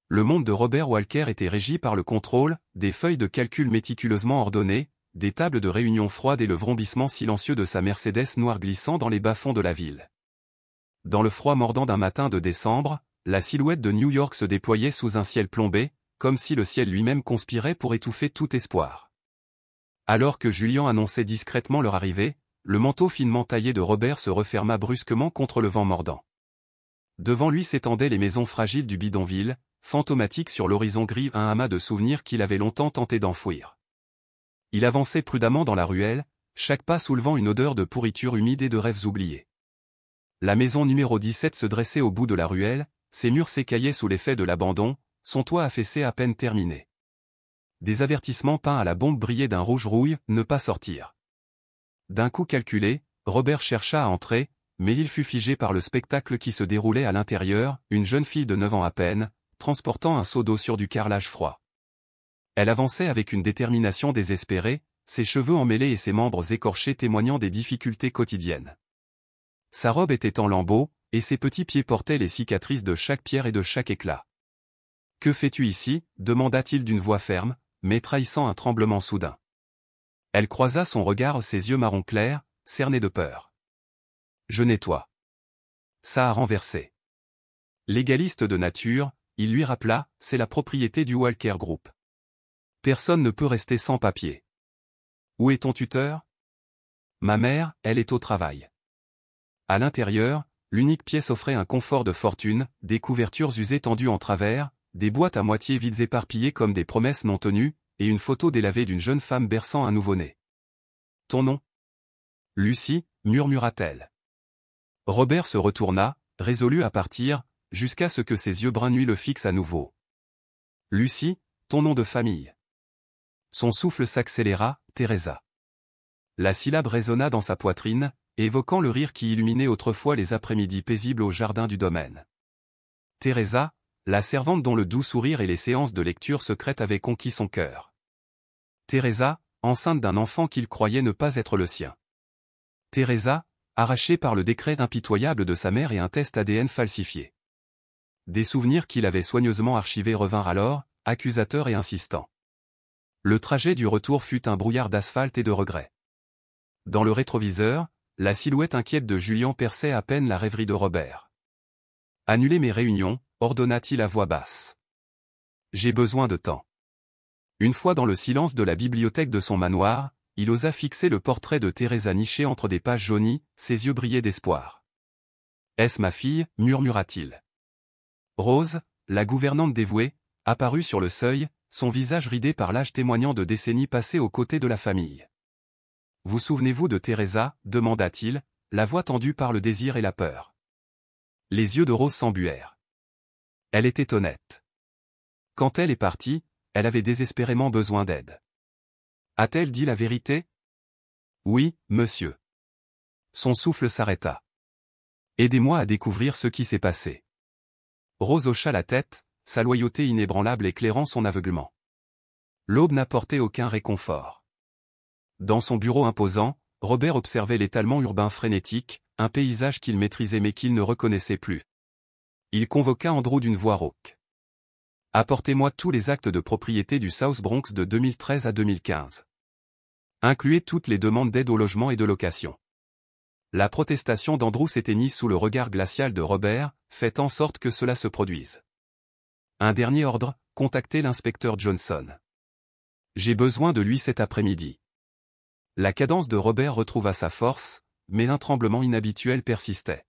Le monde de Robert Walker était régi par le contrôle, des feuilles de calcul méticuleusement ordonnées, des tables de réunion froides et le vrombissement silencieux de sa Mercedes noire glissant dans les bas-fonds de la ville. Dans le froid mordant d'un matin de décembre, la silhouette de New York se déployait sous un ciel plombé, comme si le ciel lui-même conspirait pour étouffer tout espoir. Alors que Julian annonçait discrètement leur arrivée, le manteau finement taillé de Robert se referma brusquement contre le vent mordant. Devant lui s'étendaient les maisons fragiles du bidonville, fantomatiques sur l'horizon gris, un amas de souvenirs qu'il avait longtemps tenté d'enfouir. Il avançait prudemment dans la ruelle, chaque pas soulevant une odeur de pourriture humide et de rêves oubliés. La maison numéro 17 se dressait au bout de la ruelle, ses murs s'écaillaient sous l'effet de l'abandon, son toit affaissé à peine terminé. Des avertissements peints à la bombe brillaient d'un rouge rouille, ne pas sortir. D'un coup calculé, Robert chercha à entrer, mais il fut figé par le spectacle qui se déroulait à l'intérieur, une jeune fille de 9 ans à peine, transportant un seau d'eau sur du carrelage froid. Elle avançait avec une détermination désespérée, ses cheveux emmêlés et ses membres écorchés témoignant des difficultés quotidiennes. Sa robe était en lambeaux, et ses petits pieds portaient les cicatrices de chaque pierre et de chaque éclat. « Que fais-tu ici » demanda-t-il d'une voix ferme, mais trahissant un tremblement soudain. Elle croisa son regard, ses yeux marron clair, cernés de peur. « Je nettoie. » Ça a renversé. Légaliste de nature, il lui rappela, c'est la propriété du Walker Group. Personne ne peut rester sans papier. Où est ton tuteur? Ma mère, elle est au travail. À l'intérieur, l'unique pièce offrait un confort de fortune, des couvertures usées tendues en travers, des boîtes à moitié vides éparpillées comme des promesses non tenues, et une photo délavée d'une jeune femme berçant un nouveau-né. Ton nom? Lucie, murmura-t-elle. Robert se retourna, résolu à partir, jusqu'à ce que ses yeux bruns nuits le fixent à nouveau. Lucie, ton nom de famille. Son souffle s'accéléra, Teresa. La syllabe résonna dans sa poitrine, évoquant le rire qui illuminait autrefois les après-midi paisibles au jardin du domaine. Teresa, la servante dont le doux sourire et les séances de lecture secrète avaient conquis son cœur. Teresa, enceinte d'un enfant qu'il croyait ne pas être le sien. Teresa, arrachée par le décret impitoyable de sa mère et un test ADN falsifié. Des souvenirs qu'il avait soigneusement archivés revinrent alors, accusateurs et insistants. Le trajet du retour fut un brouillard d'asphalte et de regrets. Dans le rétroviseur, la silhouette inquiète de Julian perçait à peine la rêverie de Robert. « Annulez mes réunions », ordonna-t-il à voix basse. « J'ai besoin de temps. » Une fois dans le silence de la bibliothèque de son manoir, il osa fixer le portrait de Teresa niché entre des pages jaunies, ses yeux brillaient d'espoir. « Est-ce ma fille » murmura-t-il. Rose, la gouvernante dévouée, apparut sur le seuil, son visage ridé par l'âge témoignant de décennies passées aux côtés de la famille. « Vous souvenez-vous de Teresa » demanda-t-il, la voix tendue par le désir et la peur. Les yeux de Rose s'embuèrent. Elle était honnête. Quand elle est partie, elle avait désespérément besoin d'aide. A-t-elle dit la vérité? Oui, monsieur. Son souffle s'arrêta. Aidez-moi à découvrir ce qui s'est passé. Rose hocha la tête, sa loyauté inébranlable éclairant son aveuglement. L'aube n'apportait aucun réconfort. Dans son bureau imposant, Robert observait l'étalement urbain frénétique, un paysage qu'il maîtrisait mais qu'il ne reconnaissait plus. Il convoqua Andrew d'une voix rauque. « Apportez-moi tous les actes de propriété du South Bronx de 2013 à 2015. Incluez toutes les demandes d'aide au logement et de location. » La protestation d'Andrew s'éteignit sous le regard glacial de Robert, faites en sorte que cela se produise. Un dernier ordre, contactez l'inspecteur Johnson. J'ai besoin de lui cet après-midi. La cadence de Robert retrouva sa force, mais un tremblement inhabituel persistait.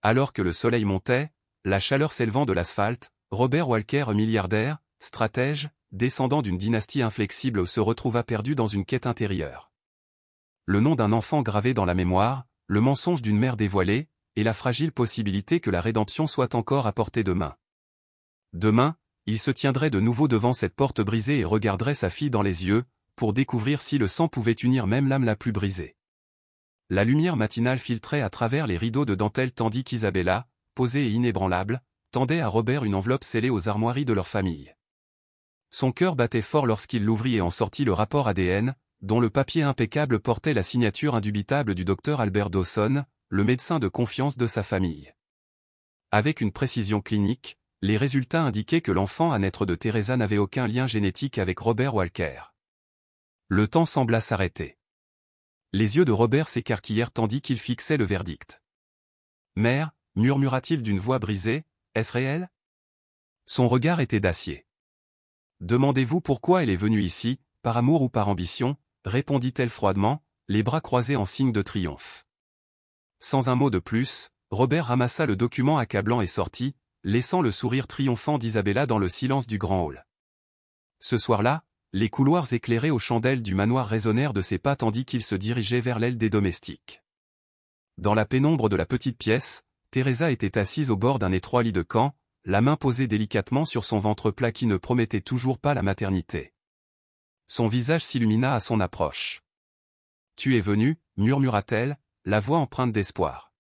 Alors que le soleil montait, la chaleur s'élevant de l'asphalte, Robert Walker, milliardaire, stratège, descendant d'une dynastie inflexible, se retrouva perdu dans une quête intérieure. Le nom d'un enfant gravé dans la mémoire, le mensonge d'une mère dévoilée, et la fragile possibilité que la rédemption soit encore à portée de main. Demain, il se tiendrait de nouveau devant cette porte brisée et regarderait sa fille dans les yeux, pour découvrir si le sang pouvait unir même l'âme la plus brisée. La lumière matinale filtrait à travers les rideaux de dentelle tandis qu'Isabella, posée et inébranlable, tendait à Robert une enveloppe scellée aux armoiries de leur famille. Son cœur battait fort lorsqu'il l'ouvrit et en sortit le rapport ADN, dont le papier impeccable portait la signature indubitable du docteur Albert Dawson, le médecin de confiance de sa famille. Avec une précision clinique, Les résultats indiquaient que l'enfant à naître de Teresa n'avait aucun lien génétique avec Robert Walker. Le temps sembla s'arrêter. Les yeux de Robert s'écarquillèrent tandis qu'il fixait le verdict. « Mère, murmura-t-il d'une voix brisée, est-ce réel ?» Son regard était d'acier. « Demandez-vous pourquoi elle est venue ici, par amour ou par ambition ?» répondit-elle froidement, les bras croisés en signe de triomphe. Sans un mot de plus, Robert ramassa le document accablant et sortit, laissant le sourire triomphant d'Isabella dans le silence du grand hall. Ce soir-là, les couloirs éclairés aux chandelles du manoir résonnèrent de ses pas tandis qu'il se dirigeait vers l'aile des domestiques. Dans la pénombre de la petite pièce, Teresa était assise au bord d'un étroit lit de camp, la main posée délicatement sur son ventre plat qui ne promettait toujours pas la maternité. Son visage s'illumina à son approche. « Tu es venu, murmura-t-elle, la voix empreinte d'espoir.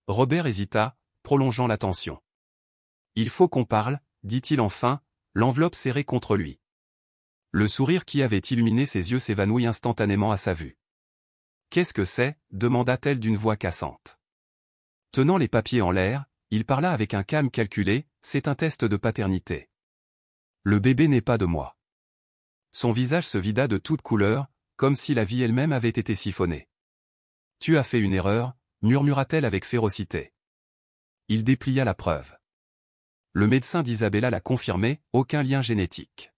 Robert hésita, prolongeant l'attention. « Il faut qu'on parle, dit-il enfin, l'enveloppe serrée contre lui. Le sourire qui avait illuminé ses yeux s'évanouit instantanément à sa vue. « Qu'est-ce que c'est » demanda-t-elle d'une voix cassante. Tenant les papiers en l'air, il parla avec un calme calculé, « C'est un test de paternité. Le bébé n'est pas de moi. » Son visage se vida de toute couleur, comme si la vie elle-même avait été siphonnée. « Tu as fait une erreur » murmura-t-elle avec férocité. Il déplia la preuve. Le médecin d'Isabella l'a confirmé, aucun lien génétique.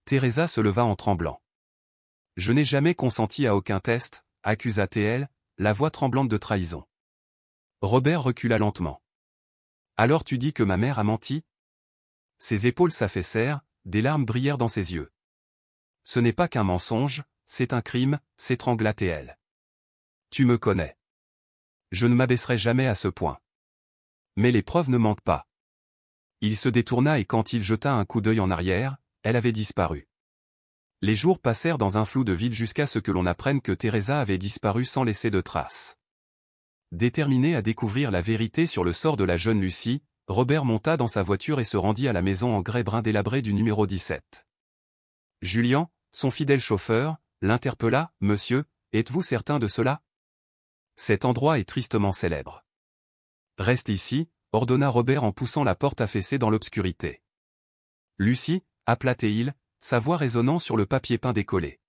Teresa se leva en tremblant. « Je n'ai jamais consenti à aucun test » accusa-t-elle, la voix tremblante de trahison. Robert recula lentement. « Alors tu dis que ma mère a menti ?» Ses épaules s'affaissèrent, des larmes brillèrent dans ses yeux. « Ce n'est pas qu'un mensonge, c'est un crime » s'étrangla-t-elle. « Tu me connais. Je ne m'abaisserai jamais à ce point. Mais les preuves ne mentent pas. » Il se détourna et quand il jeta un coup d'œil en arrière, elle avait disparu. Les jours passèrent dans un flou de vide jusqu'à ce que l'on apprenne que Teresa avait disparu sans laisser de traces. Déterminé à découvrir la vérité sur le sort de la jeune Lucie, Robert monta dans sa voiture et se rendit à la maison en grès brun délabré du numéro 17. Julien, son fidèle chauffeur, l'interpella. « Monsieur, êtes-vous certain de cela ? Cet endroit est tristement célèbre. »« Reste ici, » ordonna Robert en poussant la porte affaissée dans l'obscurité. « Lucie » appela-t-il, sa voix résonnant sur le papier peint décollé.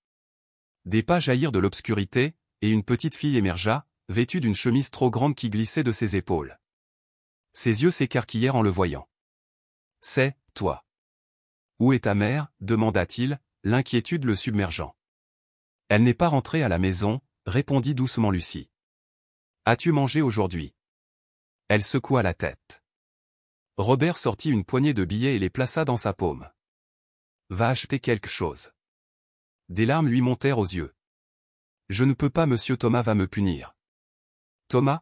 Des pas jaillirent de l'obscurité, et une petite fille émergea, vêtue d'une chemise trop grande qui glissait de ses épaules. Ses yeux s'écarquillèrent en le voyant. « C'est, toi. »« Où est ta mère » demanda-t-il, l'inquiétude le submergeant. « Elle n'est pas rentrée à la maison » répondit doucement Lucie. « As-tu mangé aujourd'hui » Elle secoua la tête. Robert sortit une poignée de billets et les plaça dans sa paume. « Va acheter quelque chose. » Des larmes lui montèrent aux yeux. « Je ne peux pas, monsieur Thomas va me punir. »« Thomas ?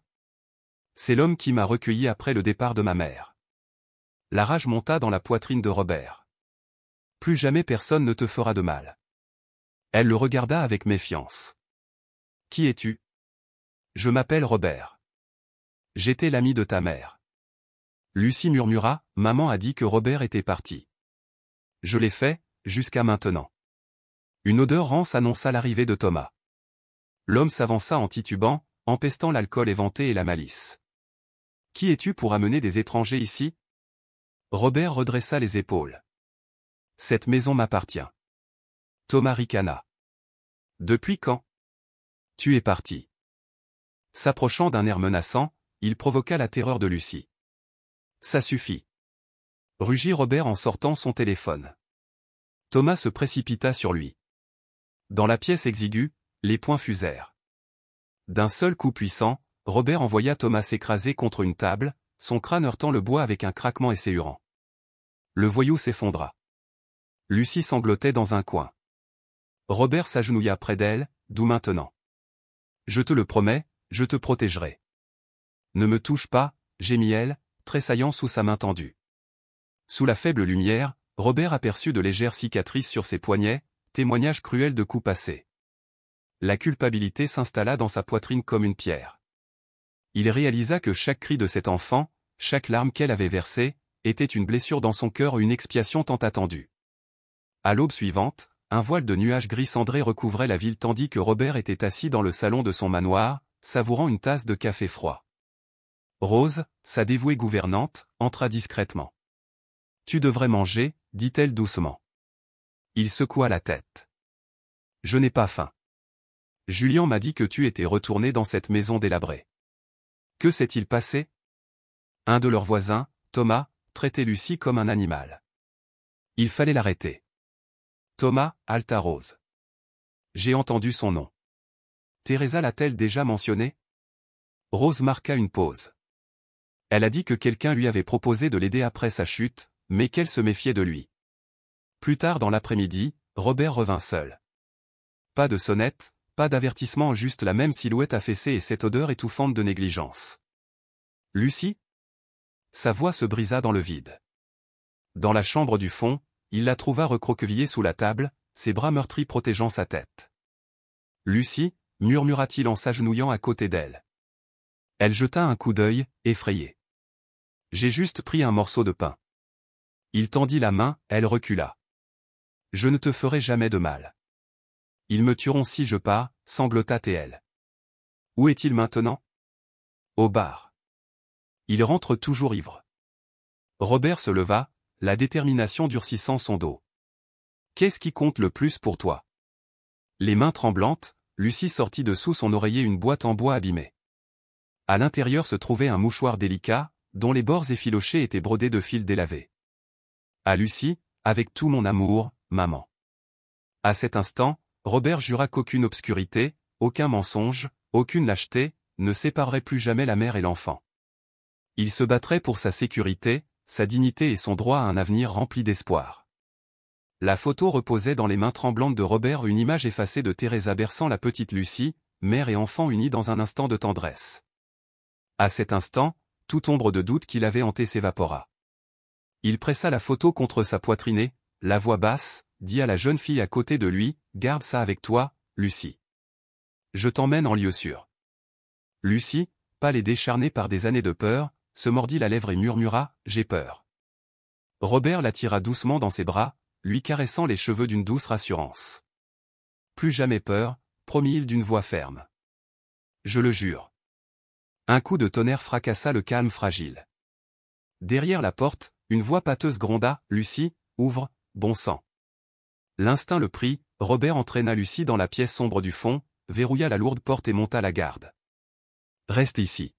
C'est l'homme qui m'a recueilli après le départ de ma mère. » La rage monta dans la poitrine de Robert. « Plus jamais personne ne te fera de mal. » Elle le regarda avec méfiance. « Qui es-tu ? » Je m'appelle Robert. J'étais l'ami de ta mère. Lucie murmura, maman a dit que Robert était parti. Je l'ai fait, jusqu'à maintenant. Une odeur rance annonça l'arrivée de Thomas. L'homme s'avança en titubant, empestant l'alcool éventé et la malice. Qui es-tu pour amener des étrangers ici ? Robert redressa les épaules. Cette maison m'appartient. Thomas ricana. Depuis quand ? Tu es parti. S'approchant d'un air menaçant, il provoqua la terreur de Lucie. Ça suffit. Rugit Robert en sortant son téléphone. Thomas se précipita sur lui. Dans la pièce exiguë, les poings fusèrent. D'un seul coup puissant, Robert envoya Thomas s'écraser contre une table, son crâne heurtant le bois avec un craquement esséurant. Le voyou s'effondra. Lucie sanglotait dans un coin. Robert s'agenouilla près d'elle, « D'où maintenant ? Je te le promets, je te protégerai. » Ne me touche pas, gémit-elle, tressaillant sous sa main tendue. Sous la faible lumière, Robert aperçut de légères cicatrices sur ses poignets, témoignage cruel de coups passés. La culpabilité s'installa dans sa poitrine comme une pierre. Il réalisa que chaque cri de cet enfant, chaque larme qu'elle avait versée, était une blessure dans son cœur, une expiation tant attendue. À l'aube suivante, un voile de nuages gris cendré recouvrait la ville tandis que Robert était assis dans le salon de son manoir, savourant une tasse de café froid. Rose, sa dévouée gouvernante, entra discrètement. Tu devrais manger, dit-elle doucement. Il secoua la tête. Je n'ai pas faim. Julien m'a dit que tu étais retourné dans cette maison délabrée. Que s'est-il passé? Un de leurs voisins, Thomas, traitait Lucie comme un animal. Il fallait l'arrêter. Thomas, halta Rose. J'ai entendu son nom. Teresa l'a-t-elle déjà mentionné? Rose marqua une pause. Elle a dit que quelqu'un lui avait proposé de l'aider après sa chute, mais qu'elle se méfiait de lui. Plus tard dans l'après-midi, Robert revint seul. Pas de sonnette, pas d'avertissement, juste la même silhouette affaissée et cette odeur étouffante de négligence. Lucie? Sa voix se brisa dans le vide. Dans la chambre du fond, il la trouva recroquevillée sous la table, ses bras meurtris protégeant sa tête. Lucie, murmura-t-il en s'agenouillant à côté d'elle. Elle jeta un coup d'œil, effrayée. J'ai juste pris un morceau de pain. Il tendit la main, elle recula. Je ne te ferai jamais de mal. Ils me tueront si je pars, sanglota-t-elle. Où est-il maintenant? Au bar. Il rentre toujours ivre. Robert se leva, la détermination durcissant son dos. Qu'est-ce qui compte le plus pour toi? Les mains tremblantes, Lucie sortit de sous son oreiller une boîte en bois abîmée. À l'intérieur se trouvait un mouchoir délicat, dont les bords effilochés étaient brodés de fils délavés. À Lucie, avec tout mon amour, maman. À cet instant, Robert jura qu'aucune obscurité, aucun mensonge, aucune lâcheté, ne séparerait plus jamais la mère et l'enfant. Il se battrait pour sa sécurité, sa dignité et son droit à un avenir rempli d'espoir. La photo reposait dans les mains tremblantes de Robert, une image effacée de Teresa berçant la petite Lucie, mère et enfant unis dans un instant de tendresse. À cet instant, toute ombre de doute qu'il avait hanté s'évapora. Il pressa la photo contre sa poitrine et, la voix basse, dit à la jeune fille à côté de lui, « Garde ça avec toi, Lucie. Je t'emmène en lieu sûr. » Lucie, pâle et décharnée par des années de peur, se mordit la lèvre et murmura, « J'ai peur. » Robert la tira doucement dans ses bras, lui caressant les cheveux d'une douce rassurance. « Plus jamais peur, » promit-il d'une voix ferme. « Je le jure. » Un coup de tonnerre fracassa le calme fragile. Derrière la porte, une voix pâteuse gronda, « Lucie, ouvre, bon sang. » L'instinct le prit, Robert entraîna Lucie dans la pièce sombre du fond, verrouilla la lourde porte et monta la garde. « Reste ici.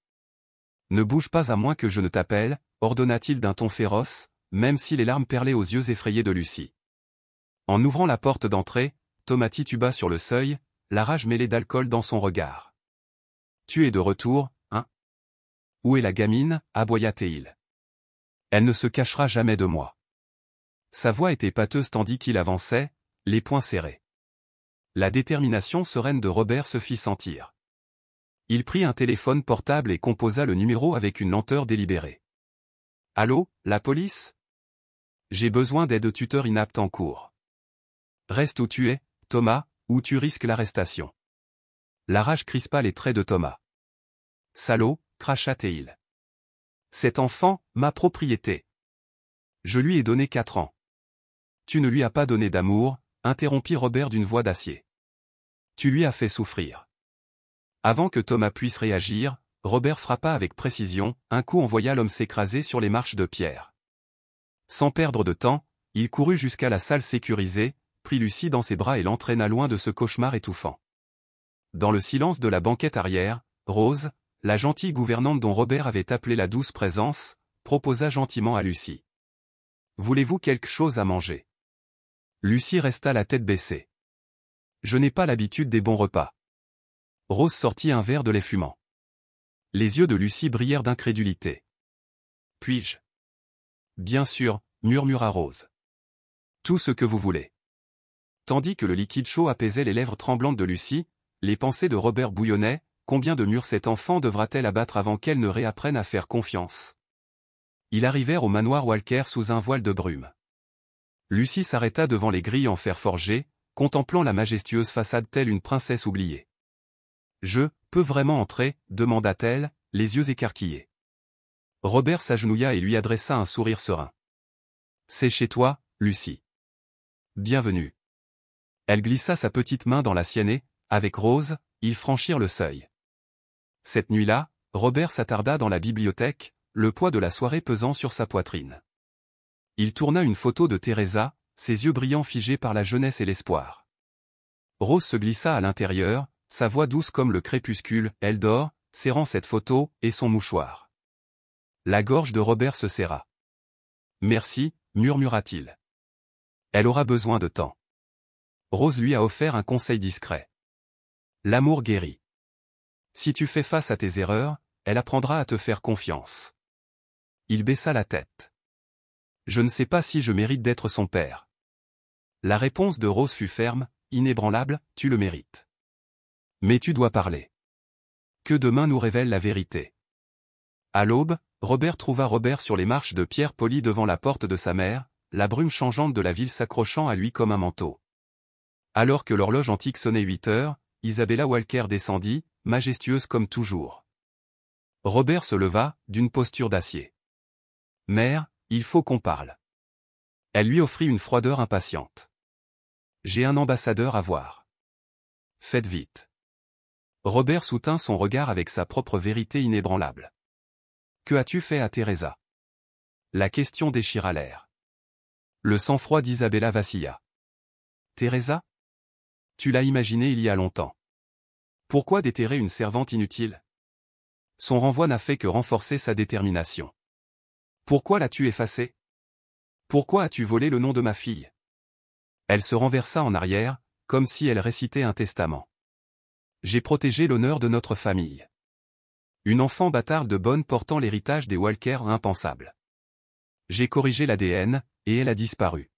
Ne bouge pas à moins que je ne t'appelle, » ordonna-t-il d'un ton féroce, même si les larmes perlaient aux yeux effrayés de Lucie. En ouvrant la porte d'entrée, Thomas tituba sur le seuil, la rage mêlée d'alcool dans son regard. « Tu es de retour, hein? Où est la gamine ?» aboya-t-il. « Elle ne se cachera jamais de moi. » Sa voix était pâteuse tandis qu'il avançait, les poings serrés. La détermination sereine de Robert se fit sentir. Il prit un téléphone portable et composa le numéro avec une lenteur délibérée. « Allô, la police? J'ai besoin d'aide, tuteur inapte en cours. Reste où tu es, Thomas, ou tu risques l'arrestation. » La rage crispa les traits de Thomas. « Salaud, » cracha-t-il. « Cet enfant, ma propriété. Je lui ai donné 4 ans. » « Tu ne lui as pas donné d'amour, » interrompit Robert d'une voix d'acier. « Tu lui as fait souffrir. » Avant que Thomas puisse réagir, Robert frappa avec précision, un coup envoya l'homme s'écraser sur les marches de pierre. Sans perdre de temps, il courut jusqu'à la salle sécurisée, prit Lucie dans ses bras et l'entraîna loin de ce cauchemar étouffant. Dans le silence de la banquette arrière, Rose, la gentille gouvernante dont Robert avait appelé la douce présence, proposa gentiment à Lucie. « Voulez-vous quelque chose à manger ?» Lucie resta la tête baissée. « Je n'ai pas l'habitude des bons repas. » Rose sortit un verre de lait fumant. Les yeux de Lucie brillèrent d'incrédulité. « Puis-je ?»« Bien sûr, » murmura Rose. « Tout ce que vous voulez. » Tandis que le liquide chaud apaisait les lèvres tremblantes de Lucie, les pensées de Robert bouillonnaient, combien de murs cet enfant devra-t-elle abattre avant qu'elle ne réapprenne à faire confiance? Ils arrivèrent au manoir Walker sous un voile de brume. Lucie s'arrêta devant les grilles en fer forgé, contemplant la majestueuse façade telle une princesse oubliée. « Je peux vraiment entrer ?» demanda-t-elle, les yeux écarquillés. Robert s'agenouilla et lui adressa un sourire serein. « C'est chez toi, Lucie. Bienvenue. » Elle glissa sa petite main dans la sienne et, avec Rose, ils franchirent le seuil. Cette nuit-là, Robert s'attarda dans la bibliothèque, le poids de la soirée pesant sur sa poitrine. Il tourna une photo de Teresa, ses yeux brillants figés par la jeunesse et l'espoir. Rose se glissa à l'intérieur, sa voix douce comme le crépuscule, elle dort, serrant cette photo, et son mouchoir. La gorge de Robert se serra. Merci, murmura-t-il. Elle aura besoin de temps. Rose lui a offert un conseil discret. L'amour guérit. Si tu fais face à tes erreurs, elle apprendra à te faire confiance. Il baissa la tête. Je ne sais pas si je mérite d'être son père. La réponse de Rose fut ferme, inébranlable, tu le mérites. Mais tu dois parler. Que demain nous révèle la vérité. À l'aube, Robert trouva Robert sur les marches de pierre polie devant la porte de sa mère, la brume changeante de la ville s'accrochant à lui comme un manteau. Alors que l'horloge antique sonnait 8 heures, Isabella Walker descendit, majestueuse comme toujours. Robert se leva, d'une posture d'acier. « Mère, il faut qu'on parle. » Elle lui offrit une froideur impatiente. « J'ai un ambassadeur à voir. » « Faites vite. » Robert soutint son regard avec sa propre vérité inébranlable. « Que as-tu fait à Teresa ?» La question déchira l'air. Le sang-froid d'Isabella vacilla. « Teresa ? Tu l'as imaginé il y a longtemps. Pourquoi déterrer une servante inutile ? Son renvoi n'a fait que renforcer sa détermination. Pourquoi l'as-tu effacée ? Pourquoi as-tu volé le nom de ma fille ? Elle se renversa en arrière, comme si elle récitait un testament. J'ai protégé l'honneur de notre famille. Une enfant bâtarde bonne portant l'héritage des Walker impensable. J'ai corrigé l'ADN, et elle a disparu.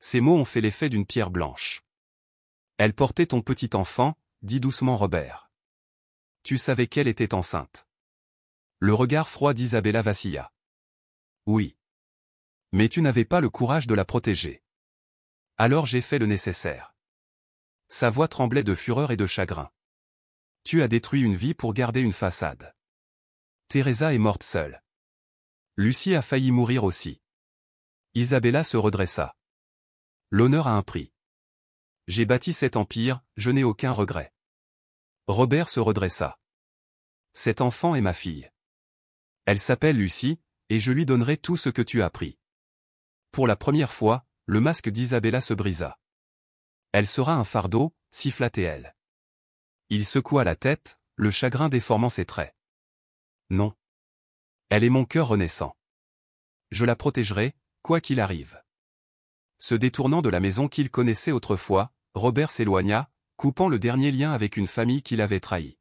Ces mots ont fait l'effet d'une pierre blanche. Elle portait ton petit enfant, dit doucement Robert. Tu savais qu'elle était enceinte. Le regard froid d'Isabella vacilla. Oui. Mais tu n'avais pas le courage de la protéger. Alors j'ai fait le nécessaire. Sa voix tremblait de fureur et de chagrin. Tu as détruit une vie pour garder une façade. Teresa est morte seule. Lucie a failli mourir aussi. Isabella se redressa. L'honneur a un prix. J'ai bâti cet empire, je n'ai aucun regret. Robert se redressa. Cet enfant est ma fille. Elle s'appelle Lucie, et je lui donnerai tout ce que tu as pris. Pour la première fois, le masque d'Isabella se brisa. Elle sera un fardeau, siffla-t-elle. Il secoua la tête, le chagrin déformant ses traits. Non. Elle est mon cœur renaissant. Je la protégerai, quoi qu'il arrive. Se détournant de la maison qu'il connaissait autrefois, Robert s'éloigna, coupant le dernier lien avec une famille qu'il avait trahie.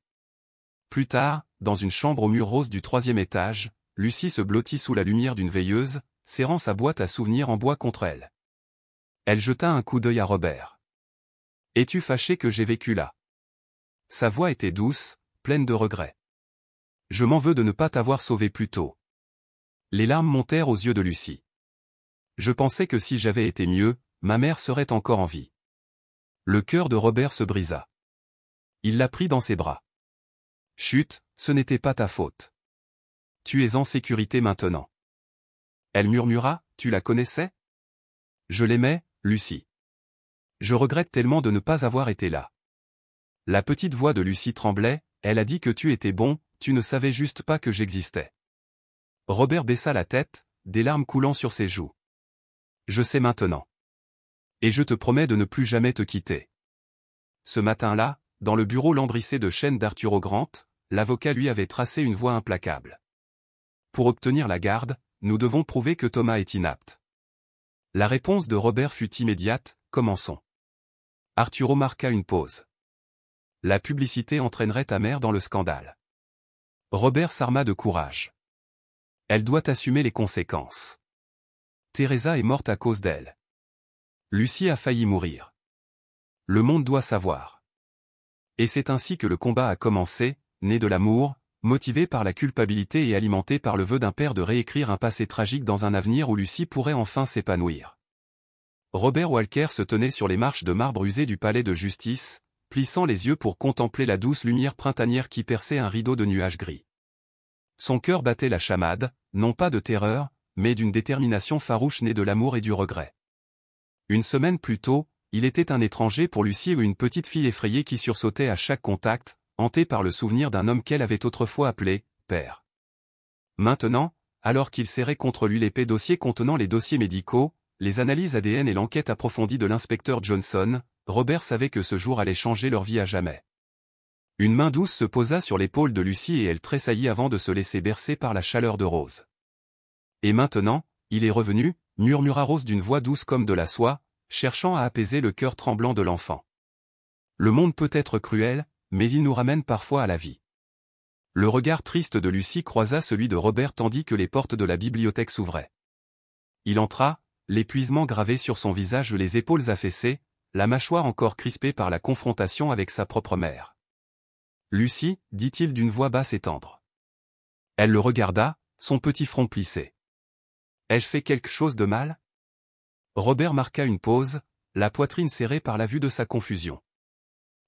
Plus tard, dans une chambre au mur rose du 3e étage, Lucie se blottit sous la lumière d'une veilleuse, serrant sa boîte à souvenirs en bois contre elle. Elle jeta un coup d'œil à Robert. « Es-tu fâché que j'ai vécu là ?» Sa voix était douce, pleine de regrets. « Je m'en veux de ne pas t'avoir sauvé plus tôt. » Les larmes montèrent aux yeux de Lucie. « Je pensais que si j'avais été mieux, ma mère serait encore en vie. » Le cœur de Robert se brisa. Il la prit dans ses bras. « Chut, ce n'était pas ta faute. Tu es en sécurité maintenant. » Elle murmura, « Tu la connaissais ?»« Je l'aimais, Lucie. Je regrette tellement de ne pas avoir été là. » La petite voix de Lucie tremblait, elle a dit que tu étais bon, tu ne savais juste pas que j'existais. Robert baissa la tête, des larmes coulant sur ses joues. Je sais maintenant. Et je te promets de ne plus jamais te quitter. Ce matin-là, dans le bureau lambrissé de chêne d'Arturo Grant, l'avocat lui avait tracé une voie implacable. Pour obtenir la garde, nous devons prouver que Thomas est inapte. La réponse de Robert fut immédiate, commençons. Arturo marqua une pause. La publicité entraînerait ta mère dans le scandale. Robert s'arma de courage. Elle doit assumer les conséquences. Teresa est morte à cause d'elle. Lucie a failli mourir. Le monde doit savoir. Et c'est ainsi que le combat a commencé, né de l'amour, motivé par la culpabilité et alimenté par le vœu d'un père de réécrire un passé tragique dans un avenir où Lucie pourrait enfin s'épanouir. Robert Walker se tenait sur les marches de marbre usé du palais de justice, plissant les yeux pour contempler la douce lumière printanière qui perçait un rideau de nuages gris. Son cœur battait la chamade, non pas de terreur, mais d'une détermination farouche née de l'amour et du regret. Une semaine plus tôt, il était un étranger pour Lucie ou une petite fille effrayée qui sursautait à chaque contact, hantée par le souvenir d'un homme qu'elle avait autrefois appelé « père ». Maintenant, alors qu'il serrait contre lui l'épais dossier contenant les dossiers médicaux, les analyses ADN et l'enquête approfondie de l'inspecteur Johnson, Robert savait que ce jour allait changer leur vie à jamais. Une main douce se posa sur l'épaule de Lucie et elle tressaillit avant de se laisser bercer par la chaleur de Rose. « Et maintenant, il est revenu » murmura Rose d'une voix douce comme de la soie, cherchant à apaiser le cœur tremblant de l'enfant. « Le monde peut être cruel, mais il nous ramène parfois à la vie. » Le regard triste de Lucie croisa celui de Robert tandis que les portes de la bibliothèque s'ouvraient. Il entra, l'épuisement gravé sur son visage, les épaules affaissées, la mâchoire encore crispée par la confrontation avec sa propre mère. « Lucie, dit-il d'une voix basse et tendre. Elle le regarda, son petit front plissé. « Ai-je fait quelque chose de mal ?» Robert marqua une pause, la poitrine serrée par la vue de sa confusion.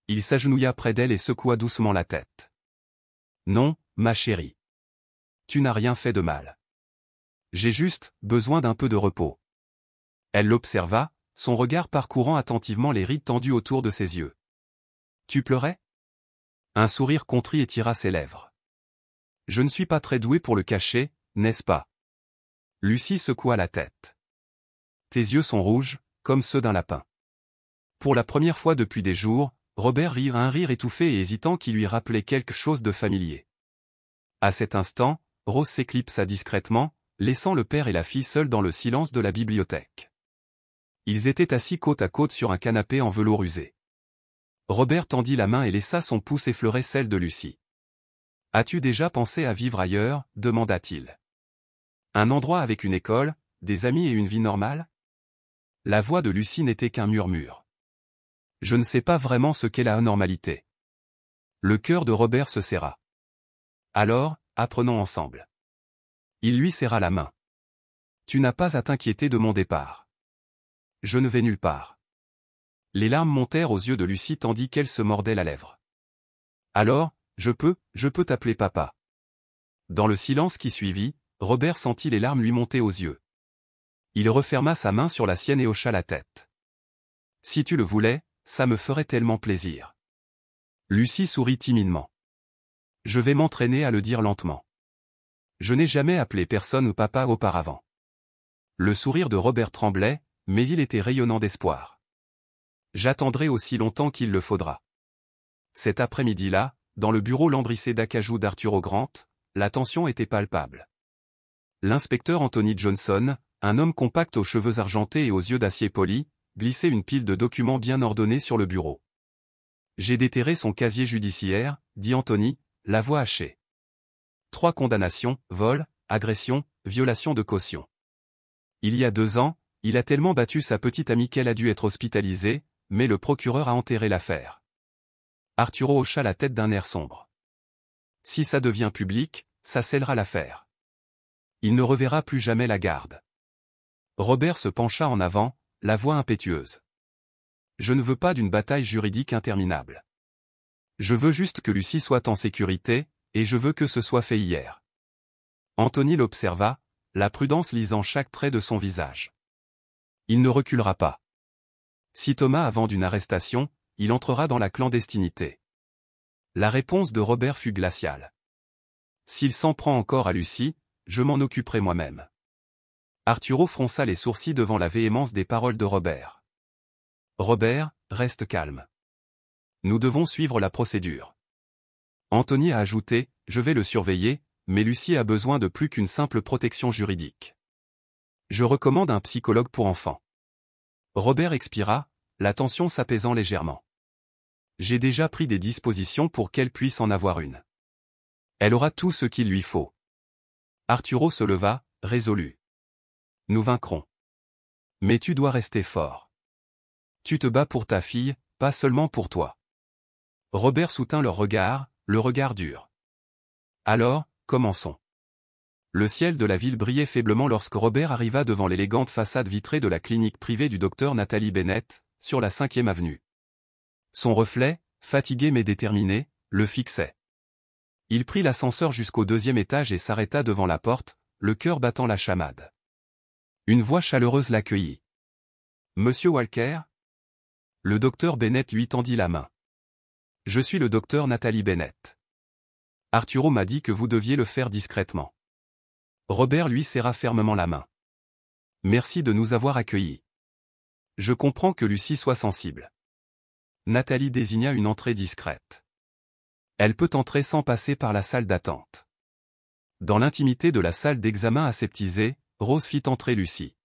Il s'agenouilla près d'elle et secoua doucement la tête. « Non, ma chérie. Tu n'as rien fait de mal. J'ai juste besoin d'un peu de repos. » Elle l'observa, son regard parcourant attentivement les rides tendues autour de ses yeux. « Tu pleurais ?» Un sourire contrit étira ses lèvres. « Je ne suis pas très doué pour le cacher, n'est-ce pas ?» Lucie secoua la tête. « Tes yeux sont rouges, comme ceux d'un lapin. » Pour la première fois depuis des jours, Robert rit un rire étouffé et hésitant qui lui rappelait quelque chose de familier. À cet instant, Rose s'éclipsa discrètement, laissant le père et la fille seuls dans le silence de la bibliothèque. Ils étaient assis côte à côte sur un canapé en velours usé. Robert tendit la main et laissa son pouce effleurer celle de Lucie. « As-tu déjà pensé à vivre ailleurs ?» demanda-t-il. « Un endroit avec une école, des amis et une vie normale ?» La voix de Lucie n'était qu'un murmure. « Je ne sais pas vraiment ce qu'est la anormalité. » Le cœur de Robert se serra. « Alors, apprenons ensemble. » Il lui serra la main. « Tu n'as pas à t'inquiéter de mon départ. Je ne vais nulle part. » Les larmes montèrent aux yeux de Lucie tandis qu'elle se mordait la lèvre. « Alors, je peux t'appeler papa. » Dans le silence qui suivit, Robert sentit les larmes lui monter aux yeux. Il referma sa main sur la sienne et hocha la tête. « Si tu le voulais, ça me ferait tellement plaisir. » Lucie sourit timidement. « Je vais m'entraîner à le dire lentement. Je n'ai jamais appelé personne papa auparavant. » Le sourire de Robert tremblait, mais il était rayonnant d'espoir. « J'attendrai aussi longtemps qu'il le faudra. » Cet après-midi-là, dans le bureau lambrissé d'acajou d'Arturo Grant, la tension était palpable. L'inspecteur Anthony Johnson, un homme compact aux cheveux argentés et aux yeux d'acier poli, glissait une pile de documents bien ordonnés sur le bureau. « J'ai déterré son casier judiciaire, » dit Anthony, la voix hachée. 3 condamnations, vol, agression, violation de caution. Il y a 2 ans, il a tellement battu sa petite amie qu'elle a dû être hospitalisée, mais le procureur a enterré l'affaire. Arturo hocha la tête d'un air sombre. Si ça devient public, ça scellera l'affaire. Il ne reverra plus jamais la garde. Robert se pencha en avant, la voix impétueuse. Je ne veux pas d'une bataille juridique interminable. Je veux juste que Lucie soit en sécurité, et je veux que ce soit fait hier. Anthony l'observa, la prudence lisant chaque trait de son visage. Il ne reculera pas. Si Thomas avance d'une arrestation, il entrera dans la clandestinité. La réponse de Robert fut glaciale. S'il s'en prend encore à Lucie, je m'en occuperai moi-même. Arturo fronça les sourcils devant la véhémence des paroles de Robert. Robert, reste calme. Nous devons suivre la procédure. Anthony a ajouté, je vais le surveiller, mais Lucie a besoin de plus qu'une simple protection juridique. Je recommande un psychologue pour enfants. Robert expira, la tension s'apaisant légèrement. J'ai déjà pris des dispositions pour qu'elle puisse en avoir une. Elle aura tout ce qu'il lui faut. Arturo se leva, résolu. Nous vaincrons. Mais tu dois rester fort. Tu te bats pour ta fille, pas seulement pour toi. Robert soutint leur regard, le regard dur. Alors, commençons. Le ciel de la ville brillait faiblement lorsque Robert arriva devant l'élégante façade vitrée de la clinique privée du docteur Nathalie Bennett, sur la 5e avenue. Son reflet, fatigué mais déterminé, le fixait. Il prit l'ascenseur jusqu'au 2e étage et s'arrêta devant la porte, le cœur battant la chamade. Une voix chaleureuse l'accueillit. « Monsieur Walker ?» Le docteur Bennett lui tendit la main. « Je suis le docteur Nathalie Bennett. Arturo m'a dit que vous deviez le faire discrètement. » Robert lui serra fermement la main. Merci de nous avoir accueillis. Je comprends que Lucie soit sensible. Nathalie désigna une entrée discrète. Elle peut entrer sans passer par la salle d'attente. Dans l'intimité de la salle d'examen aseptisée, Rose fit entrer Lucie.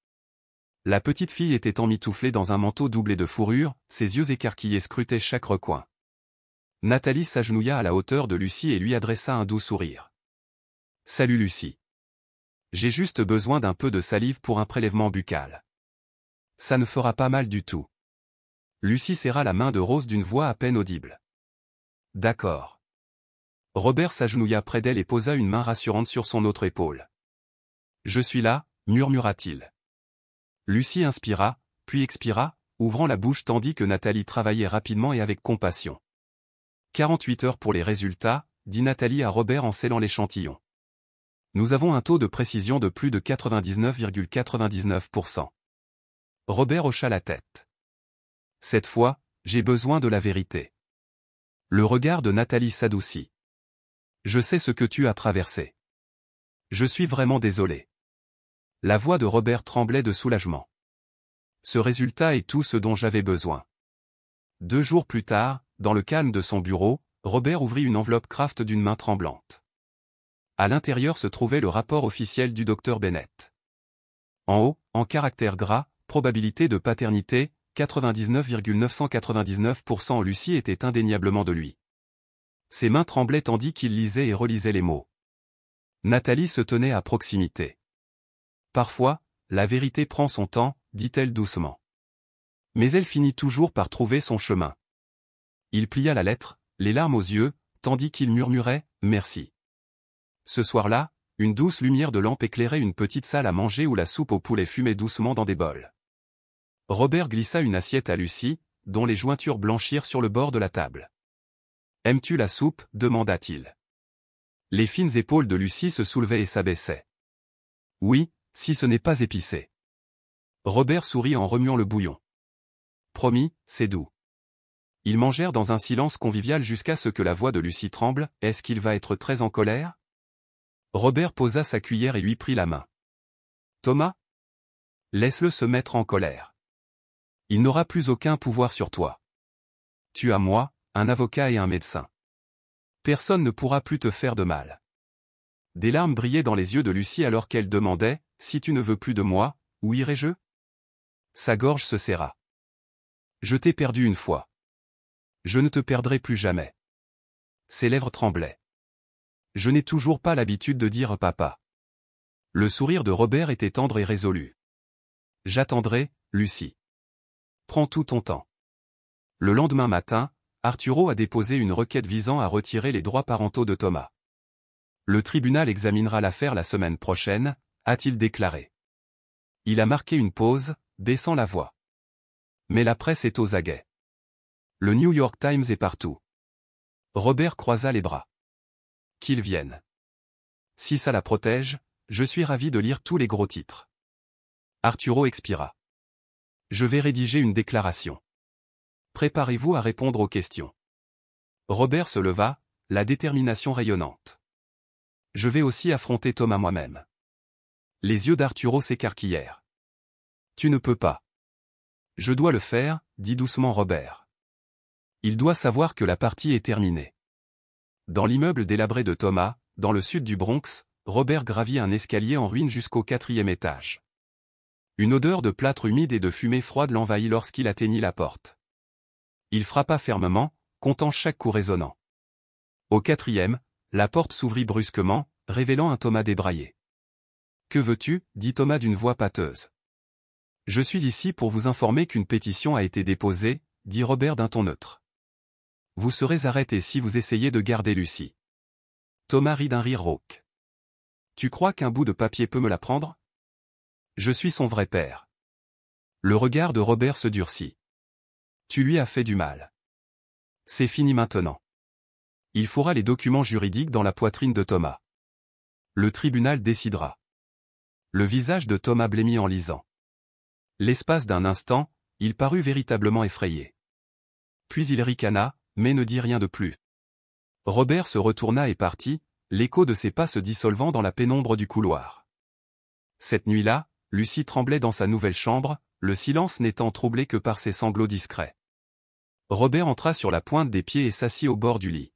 La petite fille était emmitouflée dans un manteau doublé de fourrure, ses yeux écarquillés scrutaient chaque recoin. Nathalie s'agenouilla à la hauteur de Lucie et lui adressa un doux sourire. « Salut Lucie. J'ai juste besoin d'un peu de salive pour un prélèvement buccal. Ça ne fera pas mal du tout. » Lucie serra la main de Rose d'une voix à peine audible. « D'accord. » Robert s'agenouilla près d'elle et posa une main rassurante sur son autre épaule. « Je suis là, » murmura-t-il. Lucie inspira, puis expira, ouvrant la bouche tandis que Nathalie travaillait rapidement et avec compassion. 48 heures pour les résultats, dit Nathalie à Robert en scellant l'échantillon. Nous avons un taux de précision de plus de 99,99%. Robert hocha la tête. Cette fois, j'ai besoin de la vérité. Le regard de Nathalie s'adoucit. Je sais ce que tu as traversé. Je suis vraiment désolé. La voix de Robert tremblait de soulagement. Ce résultat est tout ce dont j'avais besoin. 2 jours plus tard, dans le calme de son bureau, Robert ouvrit une enveloppe Kraft d'une main tremblante. À l'intérieur se trouvait le rapport officiel du docteur Bennett. En haut, en caractères gras, probabilité de paternité, 99,999%. Lucie était indéniablement de lui. Ses mains tremblaient tandis qu'il lisait et relisait les mots. Nathalie se tenait à proximité. Parfois, la vérité prend son temps, dit-elle doucement. Mais elle finit toujours par trouver son chemin. Il plia la lettre, les larmes aux yeux, tandis qu'il murmurait « Merci ». Ce soir-là, une douce lumière de lampe éclairait une petite salle à manger où la soupe au poulet fumait doucement dans des bols. Robert glissa une assiette à Lucie, dont les jointures blanchirent sur le bord de la table. « Aimes-tu la soupe » demanda-t-il. Les fines épaules de Lucie se soulevaient et s'abaissaient. « Oui, si ce n'est pas épicé. » Robert sourit en remuant le bouillon. « Promis, c'est doux. » Ils mangèrent dans un silence convivial jusqu'à ce que la voix de Lucie tremble. « Est-ce qu'il va être très en colère ?» Robert posa sa cuillère et lui prit la main. « Thomas ? Laisse-le se mettre en colère. Il n'aura plus aucun pouvoir sur toi. Tu as moi, un avocat et un médecin. Personne ne pourra plus te faire de mal. » Des larmes brillaient dans les yeux de Lucie alors qu'elle demandait « Si tu ne veux plus de moi, où irai-je » Sa gorge se serra. « Je t'ai perdu une fois. Je ne te perdrai plus jamais. » Ses lèvres tremblaient. « Je n'ai toujours pas l'habitude de dire papa. » Le sourire de Robert était tendre et résolu. « J'attendrai, Lucie. Prends tout ton temps. » Le lendemain matin, Arturo a déposé une requête visant à retirer les droits parentaux de Thomas. Le tribunal examinera l'affaire la semaine prochaine, a-t-il déclaré. Il a marqué une pause, baissant la voix. Mais la presse est aux aguets. Le New York Times est partout. Robert croisa les bras. Qu'ils viennent. Si ça la protège, je suis ravi de lire tous les gros titres. Arturo expira. Je vais rédiger une déclaration. Préparez-vous à répondre aux questions. Robert se leva, la détermination rayonnante. Je vais aussi affronter Thomas moi-même. Les yeux d'Arturo s'écarquillèrent. Tu ne peux pas. Je dois le faire, dit doucement Robert. Il doit savoir que la partie est terminée. Dans l'immeuble délabré de Thomas, dans le sud du Bronx, Robert gravit un escalier en ruine jusqu'au 4e étage. Une odeur de plâtre humide et de fumée froide l'envahit lorsqu'il atteignit la porte. Il frappa fermement, comptant chaque coup résonnant. Au 4e, la porte s'ouvrit brusquement, révélant un Thomas débraillé. « Que veux-tu » dit Thomas d'une voix pâteuse. « Je suis ici pour vous informer qu'une pétition a été déposée, » dit Robert d'un ton neutre. « Vous serez arrêté si vous essayez de garder Lucie. » Thomas rit d'un rire rauque. « Tu crois qu'un bout de papier peut me la prendre ? Je suis son vrai père. » Le regard de Robert se durcit. « Tu lui as fait du mal. C'est fini maintenant. Il faudra les documents juridiques dans la poitrine de Thomas. Le tribunal décidera. » Le visage de Thomas blêmit en lisant. L'espace d'un instant, il parut véritablement effrayé. Puis il ricana, mais ne dit rien de plus. Robert se retourna et partit, l'écho de ses pas se dissolvant dans la pénombre du couloir. Cette nuit-là, Lucie tremblait dans sa nouvelle chambre, le silence n'étant troublé que par ses sanglots discrets. Robert entra sur la pointe des pieds et s'assit au bord du lit.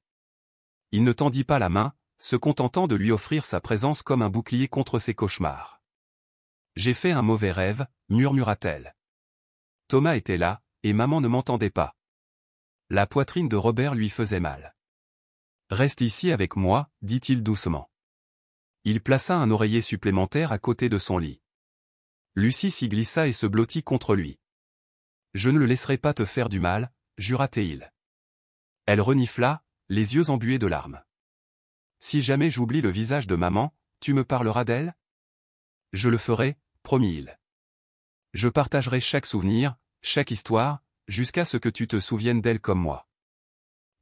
Il ne tendit pas la main, se contentant de lui offrir sa présence comme un bouclier contre ses cauchemars. « J'ai fait un mauvais rêve », murmura-t-elle. Thomas était là, et maman ne m'entendait pas. La poitrine de Robert lui faisait mal. « Reste ici avec moi », dit-il doucement. Il plaça un oreiller supplémentaire à côté de son lit. Lucie s'y glissa et se blottit contre lui. « Je ne le laisserai pas te faire du mal », jura-t-il. Elle renifla, les yeux embués de larmes. « Si jamais j'oublie le visage de maman, tu me parleras d'elle ?»« Je le ferai, promit-il. Je partagerai chaque souvenir, chaque histoire, jusqu'à ce que tu te souviennes d'elle comme moi. »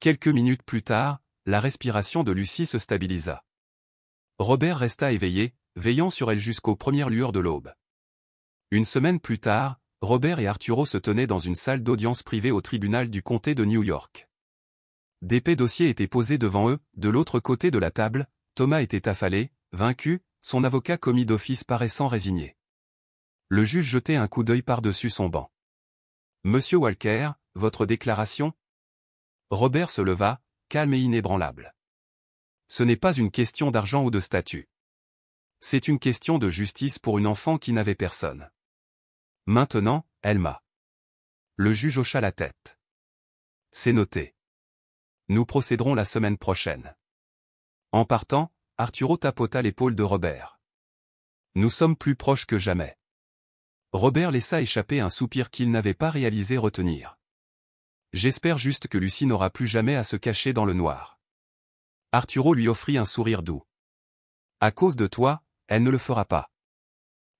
Quelques minutes plus tard, la respiration de Lucie se stabilisa. Robert resta éveillé, veillant sur elle jusqu'aux premières lueurs de l'aube. Une semaine plus tard, Robert et Arturo se tenaient dans une salle d'audience privée au tribunal du comté de New York. D'épais dossiers étaient posés devant eux, de l'autre côté de la table, Thomas était affalé, vaincu, son avocat commis d'office paraissant résigné. Le juge jetait un coup d'œil par-dessus son banc. « Monsieur Walker, votre déclaration ?» Robert se leva, calme et inébranlable. « Ce n'est pas une question d'argent ou de statut. C'est une question de justice pour une enfant qui n'avait personne. Maintenant, elle m'a. » Le juge hocha la tête. « C'est noté. Nous procéderons la semaine prochaine. » En partant, Arturo tapota l'épaule de Robert. « Nous sommes plus proches que jamais. » Robert laissa échapper un soupir qu'il n'avait pas réalisé retenir. « J'espère juste que Lucie n'aura plus jamais à se cacher dans le noir. » Arturo lui offrit un sourire doux. « À cause de toi, elle ne le fera pas. »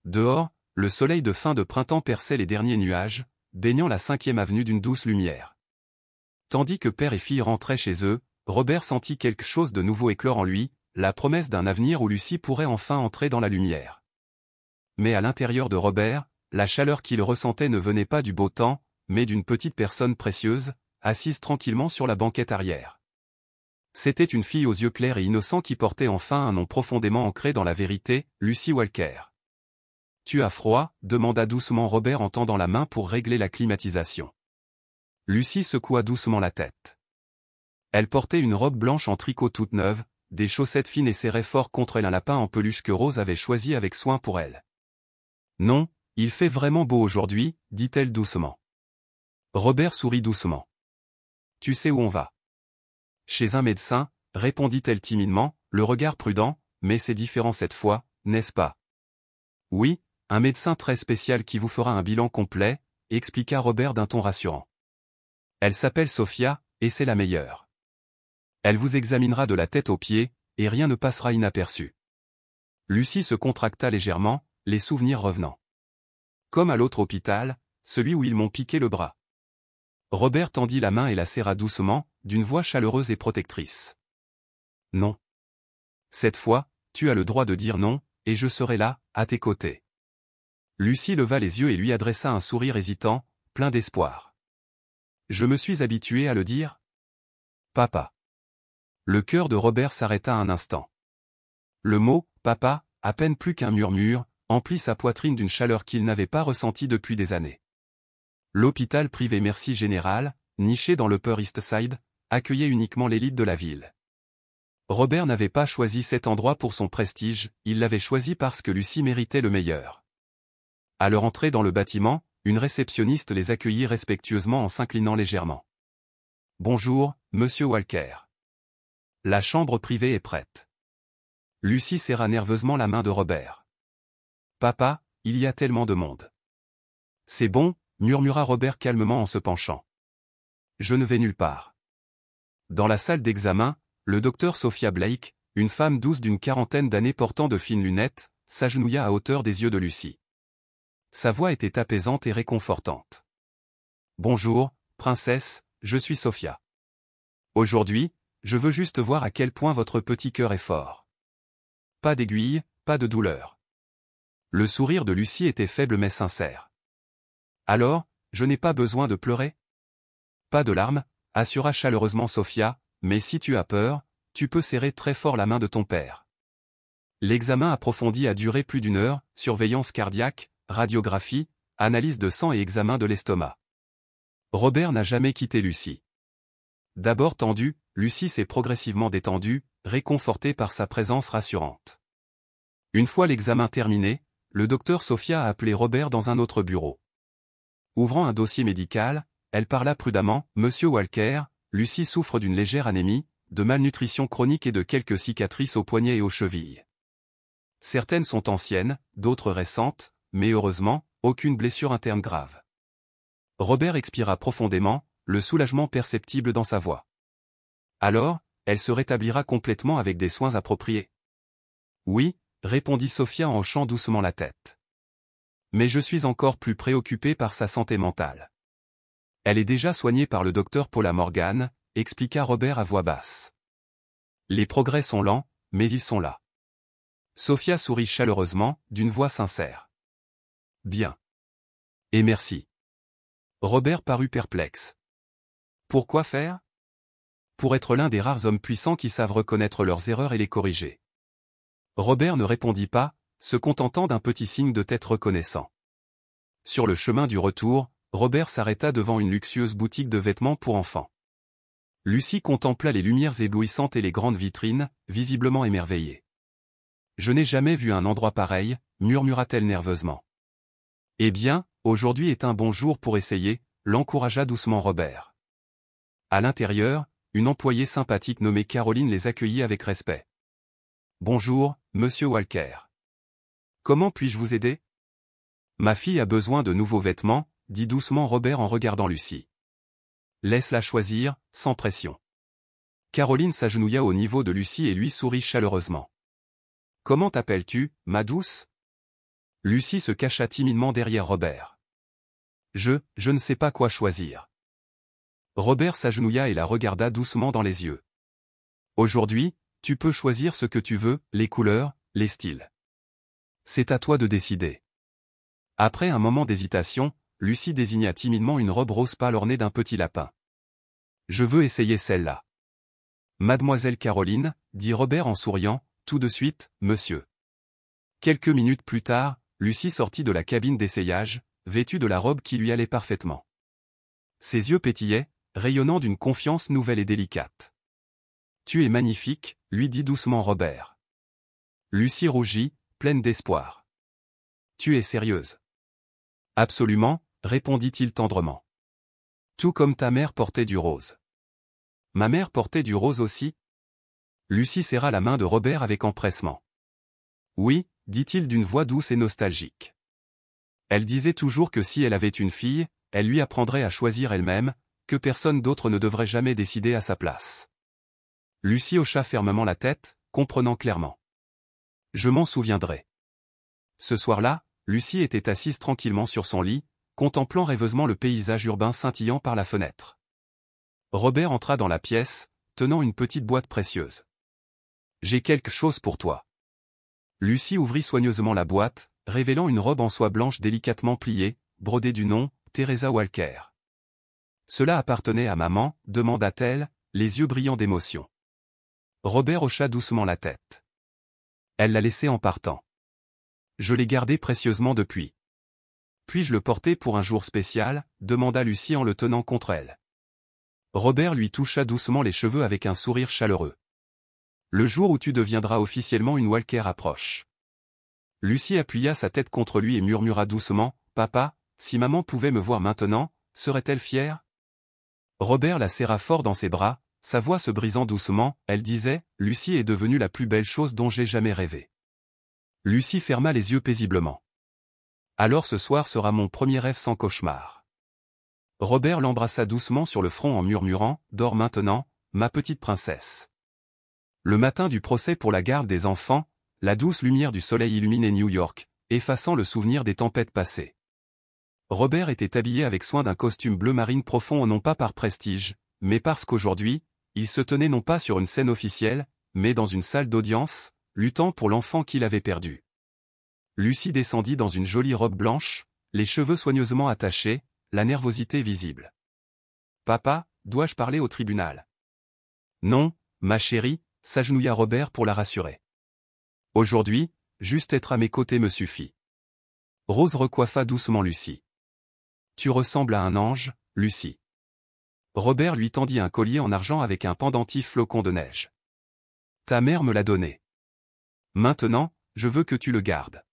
Dehors, le soleil de fin de printemps perçait les derniers nuages, baignant la 5e avenue d'une douce lumière. Tandis que père et fille rentraient chez eux, Robert sentit quelque chose de nouveau éclore en lui, la promesse d'un avenir où Lucie pourrait enfin entrer dans la lumière. Mais à l'intérieur de Robert, la chaleur qu'il ressentait ne venait pas du beau temps, mais d'une petite personne précieuse, assise tranquillement sur la banquette arrière. C'était une fille aux yeux clairs et innocents qui portait enfin un nom profondément ancré dans la vérité, Lucie Walker. « Tu as froid ?» demanda doucement Robert en tendant la main pour régler la climatisation. Lucie secoua doucement la tête. Elle portait une robe blanche en tricot toute neuve, des chaussettes fines et serrait fort contre elle un lapin en peluche que Rose avait choisi avec soin pour elle. « Non, il fait vraiment beau aujourd'hui, » dit-elle doucement. Robert sourit doucement. « Tu sais où on va ? » « Chez un médecin, » répondit-elle timidement, le regard prudent, « mais c'est différent cette fois, n'est-ce pas ? » « Oui, un médecin très spécial qui vous fera un bilan complet, » expliqua Robert d'un ton rassurant. « Elle s'appelle Sophia, et c'est la meilleure. Elle vous examinera de la tête aux pieds, et rien ne passera inaperçu. » Lucie se contracta légèrement, les souvenirs revenant. « Comme à l'autre hôpital, celui où ils m'ont piqué le bras. » Robert tendit la main et la serra doucement, d'une voix chaleureuse et protectrice. « Non. Cette fois, tu as le droit de dire non, et je serai là, à tes côtés. » Lucie leva les yeux et lui adressa un sourire hésitant, plein d'espoir. « Je me suis habituée à le dire. Papa. » Le cœur de Robert s'arrêta un instant. Le mot « papa », à peine plus qu'un murmure, emplit sa poitrine d'une chaleur qu'il n'avait pas ressentie depuis des années. L'hôpital privé Mercy Général, niché dans l'Upper East Side, accueillait uniquement l'élite de la ville. Robert n'avait pas choisi cet endroit pour son prestige, il l'avait choisi parce que Lucie méritait le meilleur. À leur entrée dans le bâtiment, une réceptionniste les accueillit respectueusement en s'inclinant légèrement. « Bonjour, monsieur Walker. La chambre privée est prête. » Lucie serra nerveusement la main de Robert. « Papa, il y a tellement de monde. »« C'est bon, » murmura Robert calmement en se penchant. « Je ne vais nulle part. » Dans la salle d'examen, le docteur Sophia Blake, une femme douce d'une quarantaine d'années portant de fines lunettes, s'agenouilla à hauteur des yeux de Lucie. Sa voix était apaisante et réconfortante. « Bonjour, princesse, je suis Sophia. Aujourd'hui, je veux juste voir à quel point votre petit cœur est fort. Pas d'aiguille, pas de douleur. » Le sourire de Lucie était faible mais sincère. « Alors, je n'ai pas besoin de pleurer ? » « Pas de larmes, » assura chaleureusement Sophia, « mais si tu as peur, tu peux serrer très fort la main de ton père. » L'examen approfondi a duré plus d'1 heure, surveillance cardiaque, radiographie, analyse de sang et examen de l'estomac. Robert n'a jamais quitté Lucie. D'abord tendue, Lucie s'est progressivement détendue, réconfortée par sa présence rassurante. Une fois l'examen terminé, le docteur Sophia a appelé Robert dans un autre bureau. Ouvrant un dossier médical, elle parla prudemment. « Monsieur Walker, Lucie souffre d'une légère anémie, de malnutrition chronique et de quelques cicatrices aux poignets et aux chevilles. Certaines sont anciennes, d'autres récentes, mais heureusement, aucune blessure interne grave. » Robert expira profondément, le soulagement perceptible dans sa voix. « Alors, elle se rétablira complètement avec des soins appropriés. » « Oui, » répondit Sophia en hochant doucement la tête. « Mais je suis encore plus préoccupé par sa santé mentale. » « Elle est déjà soignée par le docteur Paula Morgan, » expliqua Robert à voix basse. « Les progrès sont lents, mais ils sont là. » Sophia sourit chaleureusement, d'une voix sincère. « Bien. Et merci. » Robert parut perplexe. « Pourquoi faire ? » « Pour être l'un des rares hommes puissants qui savent reconnaître leurs erreurs et les corriger. » Robert ne répondit pas, se contentant d'un petit signe de tête reconnaissant. Sur le chemin du retour, Robert s'arrêta devant une luxueuse boutique de vêtements pour enfants. Lucie contempla les lumières éblouissantes et les grandes vitrines, visiblement émerveillée. « Je n'ai jamais vu un endroit pareil, » murmura-t-elle nerveusement. « Eh bien, aujourd'hui est un bon jour pour essayer, » l'encouragea doucement Robert. À l'intérieur, une employée sympathique nommée Caroline les accueillit avec respect. « Bonjour, monsieur Walker. Comment puis-je vous aider ? » « Ma fille a besoin de nouveaux vêtements, » dit doucement Robert en regardant Lucie. « Laisse-la choisir, sans pression. » Caroline s'agenouilla au niveau de Lucie et lui sourit chaleureusement. « Comment t'appelles-tu, ma douce ?» Lucie se cacha timidement derrière Robert. « Je ne sais pas quoi choisir. » Robert s'agenouilla et la regarda doucement dans les yeux. « Aujourd'hui, tu peux choisir ce que tu veux, les couleurs, les styles. C'est à toi de décider. » Après un moment d'hésitation, Lucie désigna timidement une robe rose pâle ornée d'un petit lapin. « Je veux essayer celle-là. »« Mademoiselle Caroline, » dit Robert en souriant, « tout de suite, monsieur. » Quelques minutes plus tard, Lucie sortit de la cabine d'essayage, vêtue de la robe qui lui allait parfaitement. Ses yeux pétillaient, rayonnant d'une confiance nouvelle et délicate. « Tu es magnifique, » lui dit doucement Robert. Lucie rougit, pleine d'espoir. « Tu es sérieuse ? » « Absolument, » répondit-il tendrement. « Tout comme ta mère portait du rose. »« Ma mère portait du rose aussi ?» Lucie serra la main de Robert avec empressement. « Oui, » dit-il d'une voix douce et nostalgique. Elle disait toujours que si elle avait une fille, elle lui apprendrait à choisir elle-même, que personne d'autre ne devrait jamais décider à sa place. Lucie hocha fermement la tête, comprenant clairement. « Je m'en souviendrai. » Ce soir-là, Lucie était assise tranquillement sur son lit, contemplant rêveusement le paysage urbain scintillant par la fenêtre. Robert entra dans la pièce, tenant une petite boîte précieuse. « J'ai quelque chose pour toi. » Lucie ouvrit soigneusement la boîte, révélant une robe en soie blanche délicatement pliée, brodée du nom, Teresa Walker. « Cela appartenait à maman, » demanda-t-elle, les yeux brillants d'émotion. Robert hocha doucement la tête. Elle l'a laissé en partant. Je l'ai gardé précieusement depuis. Puis-je le porter pour un jour spécial, demanda Lucie en le tenant contre elle. Robert lui toucha doucement les cheveux avec un sourire chaleureux. Le jour où tu deviendras officiellement une Walker approche. Lucie appuya sa tête contre lui et murmura doucement, « Papa, si maman pouvait me voir maintenant, serait-elle fière ?» Robert la serra fort dans ses bras, sa voix se brisant doucement, elle disait, « Lucie est devenue la plus belle chose dont j'ai jamais rêvé. » Lucie ferma les yeux paisiblement. « Alors ce soir sera mon premier rêve sans cauchemar. » Robert l'embrassa doucement sur le front en murmurant, « Dors maintenant, ma petite princesse. » Le matin du procès pour la garde des enfants, la douce lumière du soleil illuminait New York, effaçant le souvenir des tempêtes passées. Robert était habillé avec soin d'un costume bleu marine profond non pas par prestige, mais parce qu'aujourd'hui, il se tenait non pas sur une scène officielle, mais dans une salle d'audience, luttant pour l'enfant qu'il avait perdu. Lucie descendit dans une jolie robe blanche, les cheveux soigneusement attachés, la nervosité visible. « Papa, dois-je parler au tribunal ?»« Non, ma chérie », s'agenouilla Robert pour la rassurer. Aujourd'hui, juste être à mes côtés me suffit. Rose recoiffa doucement Lucie. Tu ressembles à un ange, Lucie. Robert lui tendit un collier en argent avec un pendentif flocon de neige. Ta mère me l'a donné. Maintenant, je veux que tu le gardes.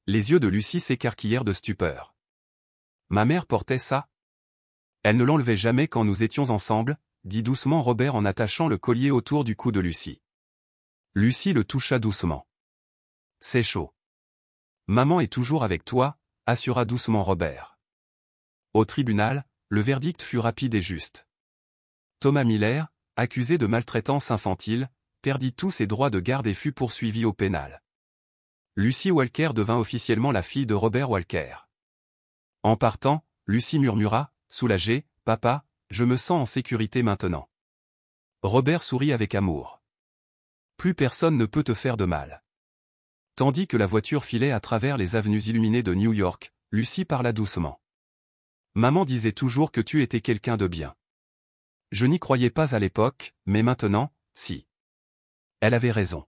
Les yeux de Lucie s'écarquillèrent de stupeur. Ma mère portait ça? Elle ne l'enlevait jamais quand nous étions ensemble, dit doucement Robert en attachant le collier autour du cou de Lucie. Lucie le toucha doucement. C'est chaud. Maman est toujours avec toi, assura doucement Robert. Au tribunal, le verdict fut rapide et juste. Thomas Miller, accusé de maltraitance infantile, perdit tous ses droits de garde et fut poursuivi au pénal. Lucie Walker devint officiellement la fille de Robert Walker. En partant, Lucie murmura, soulagée, « Papa, je me sens en sécurité maintenant. » Robert sourit avec amour. Plus personne ne peut te faire de mal. Tandis que la voiture filait à travers les avenues illuminées de New York, Lucie parla doucement. Maman disait toujours que tu étais quelqu'un de bien. Je n'y croyais pas à l'époque, mais maintenant, si. Elle avait raison.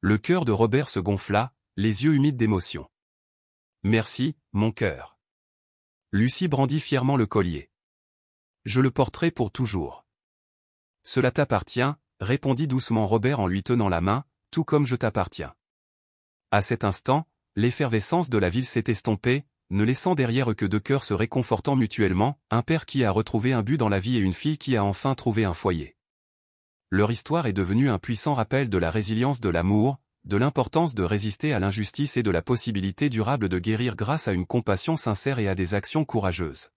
Le cœur de Robert se gonfla, les yeux humides d'émotion. Merci, mon cœur. Lucie brandit fièrement le collier. Je le porterai pour toujours. Cela t'appartient, répondit doucement Robert en lui tenant la main, tout comme je t'appartiens. À cet instant, l'effervescence de la ville s'est estompée, ne laissant derrière que deux cœurs se réconfortant mutuellement, un père qui a retrouvé un but dans la vie et une fille qui a enfin trouvé un foyer. Leur histoire est devenue un puissant rappel de la résilience de l'amour, de l'importance de résister à l'injustice et de la possibilité durable de guérir grâce à une compassion sincère et à des actions courageuses.